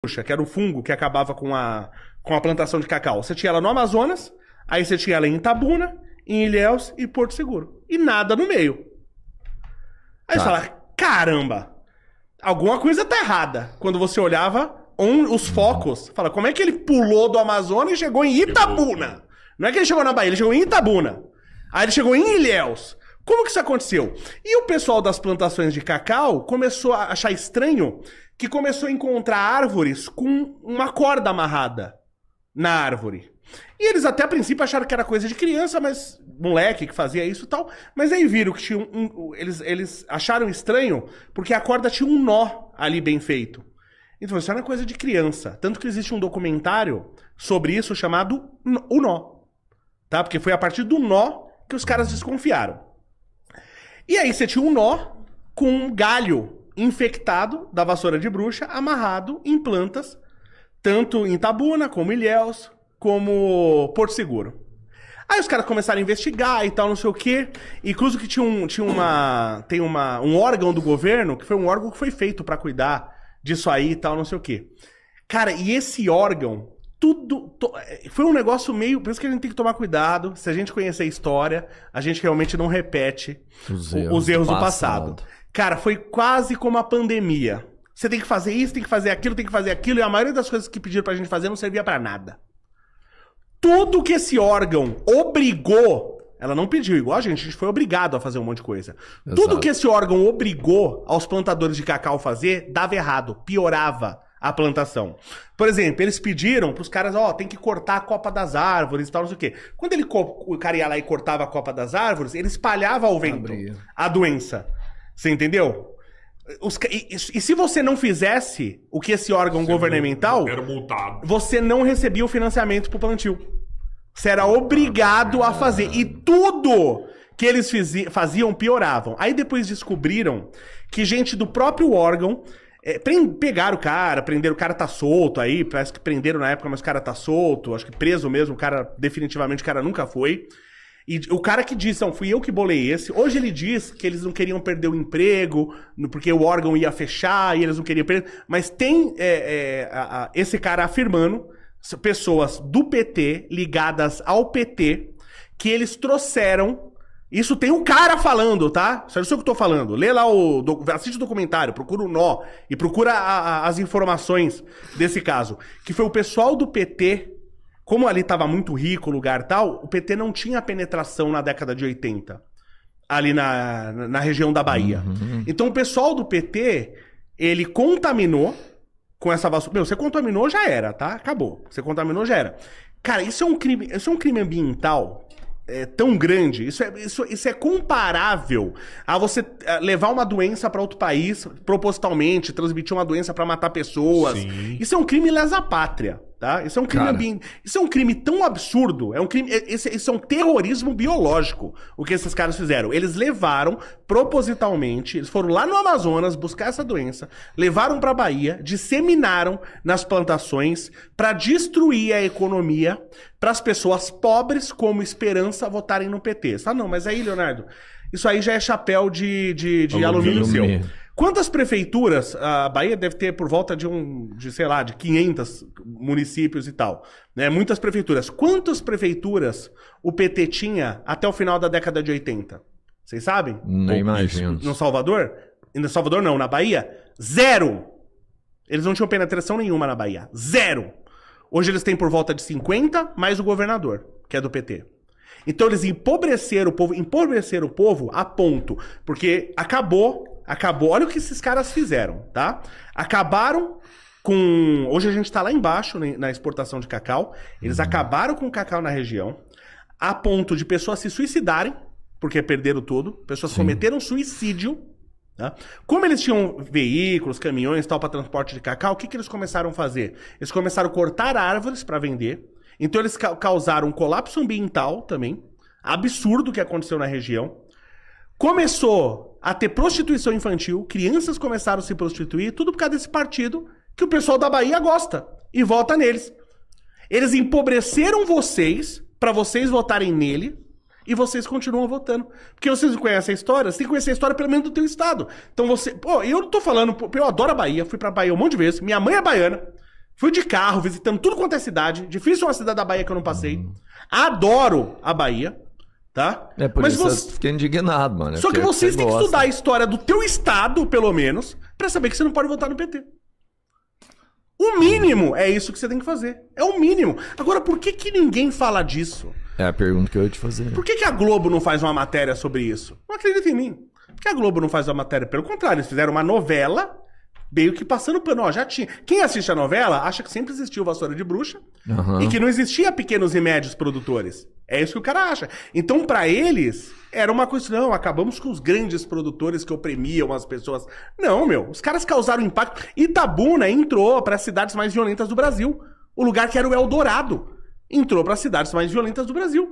que era o fungo que acabava com a plantação de cacau. Você tinha ela no Amazonas, aí você tinha ela em Itabuna, em Ilhéus e Porto Seguro. E nada no meio. Aí você fala, caramba, alguma coisa tá errada. Quando você olhava os focos, fala, como é que ele pulou do Amazonas e chegou em Itabuna? Não é que ele chegou na Bahia, ele chegou em Itabuna. Aí ele chegou em Ilhéus. Como que isso aconteceu? E o pessoal das plantações de cacau começou a achar estranho que começou a encontrar árvores com uma corda amarrada na árvore. E eles até a princípio acharam que era coisa de criança, mas moleque que fazia isso e tal. Mas aí viram que tinha eles acharam estranho porque a corda tinha um nó ali bem feito. Então isso era coisa de criança. Tanto que existe um documentário sobre isso chamado O Nó. Tá? Porque foi a partir do nó que os caras desconfiaram. E aí você tinha um nó com um galho infectado da vassoura de bruxa amarrado em plantas, tanto em Itabuna, como Ilhéus, como Porto Seguro. Aí os caras começaram a investigar e tal, não sei o quê. Incluso que tem um órgão do governo, que foi um órgão que foi feito pra cuidar disso aí e tal, não sei o quê. Cara, e esse órgão, foi um negócio meio... Por isso que a gente tem que tomar cuidado. Se a gente conhecer a história, a gente realmente não repete os erros do passado. Cara, foi quase como a pandemia. Você tem que fazer isso, tem que fazer aquilo, e a maioria das coisas que pediram pra gente fazer não servia pra nada. Tudo que esse órgão obrigou... Ela não pediu, igual a gente foi obrigado a fazer um monte de coisa. Exato. Tudo que esse órgão obrigou aos plantadores de cacau fazer, dava errado, piorava a plantação. Por exemplo, eles pediram pros caras, tem que cortar a copa das árvores e tal, não sei o quê. Quando o cara ia lá e cortava a copa das árvores, ele espalhava ao vento a doença. Você entendeu? E se você não fizesse o que esse órgão governamental, era multado. Você não recebia o financiamento pro plantio. Você era obrigado a fazer. E tudo que eles faziam pioravam. Aí depois descobriram que gente do próprio órgão pegaram o cara, prenderam, o cara tá solto aí, parece que prenderam na época, mas o cara tá solto, acho que preso mesmo, o cara, definitivamente, o cara nunca foi. E o cara que disse, não, fui eu que bolei esse, hoje ele diz que eles não queriam perder o emprego, porque o órgão ia fechar e eles não queriam perder, mas tem esse cara afirmando, pessoas do PT, ligadas ao PT, que eles trouxeram... Isso tem um cara falando, tá? Isso é o que eu tô falando. Lê lá assiste o documentário, procura o nó e procura as informações desse caso. Que foi o pessoal do PT, como ali tava muito rico o lugar e tal, o PT não tinha penetração na década de 80, ali na região da Bahia. Então o pessoal do PT, ele contaminou com essa vassoura. Meu, você contaminou, já era, tá? Acabou. Você contaminou, já era. Cara, isso é um crime ambiental... tão grande, isso é comparável a você levar uma doença para outro país propositalmente, transmitir uma doença para matar pessoas. Sim. Isso é um crime lesa pátria, tá? Isso é um crime isso é um crime tão absurdo, isso é um terrorismo biológico, o que esses caras fizeram. Eles levaram propositalmente, eles foram lá no Amazonas buscar essa doença, levaram para Bahia, disseminaram nas plantações para destruir a economia, para as pessoas pobres como esperança votarem no PT. Não, mas aí, Leonardo, isso aí já é chapéu de alumínio seu. Quantas prefeituras, a Bahia deve ter por volta de 500 municípios e tal, né? Muitas prefeituras. Quantas prefeituras o PT tinha até o final da década de 80? Vocês sabem? Não imagino. No Salvador? No Salvador não, na Bahia? 0! Eles não tinham penetração nenhuma na Bahia. 0! Hoje eles têm por volta de 50, mais o governador, que é do PT. Então eles empobreceram o povo a ponto, porque acabou, olha o que esses caras fizeram, tá? Acabaram com... Hoje a gente tá lá embaixo na exportação de cacau, eles acabaram com o cacau na região, a ponto de pessoas se suicidarem, porque perderam tudo, pessoas cometeram suicídio, tá? Como eles tinham veículos, caminhões e tal para transporte de cacau, o que eles começaram a fazer? Eles começaram a cortar árvores para vender. Então eles causaram um colapso ambiental também, absurdo que aconteceu na região. Começou a ter prostituição infantil, crianças começaram a se prostituir, tudo por causa desse partido que o pessoal da Bahia gosta e vota neles. Eles empobreceram vocês para vocês votarem nele. E vocês continuam votando. Porque vocês não conhecem a história, você tem que conhecer a história pelo menos do teu estado. Então você... eu não tô falando... Eu adoro a Bahia, fui pra Bahia um monte de vezes. Minha mãe é baiana. Fui de carro, visitando tudo quanto é cidade. Difícil uma cidade da Bahia que eu não passei. Adoro a Bahia, tá? É por Mas isso você... eu fiquei indignado, mano. Só que Porque vocês você têm que gosta. estudar a história do teu estado, pelo menos, pra saber que você não pode votar no PT. O mínimo é isso que você tem que fazer. É o mínimo. Agora, por que que ninguém fala disso? É a pergunta que eu ia te fazer. Por que que a Globo não faz uma matéria sobre isso? Não acredita em mim. Por que a Globo não faz uma matéria? Pelo contrário, eles fizeram uma novela, meio que passando pano. Ó, já tinha. Quem assiste a novela acha que sempre existiu Vassoura de Bruxa Aham. e que não existia pequenos e médios produtores. É isso que o cara acha. Então, pra eles, era uma coisa, não, acabamos com os grandes produtores que oprimiam as pessoas. Não, meu, os caras causaram impacto. Itabuna entrou para as cidades mais violentas do Brasil. O lugar que era o Eldorado entrou para as cidades mais violentas do Brasil.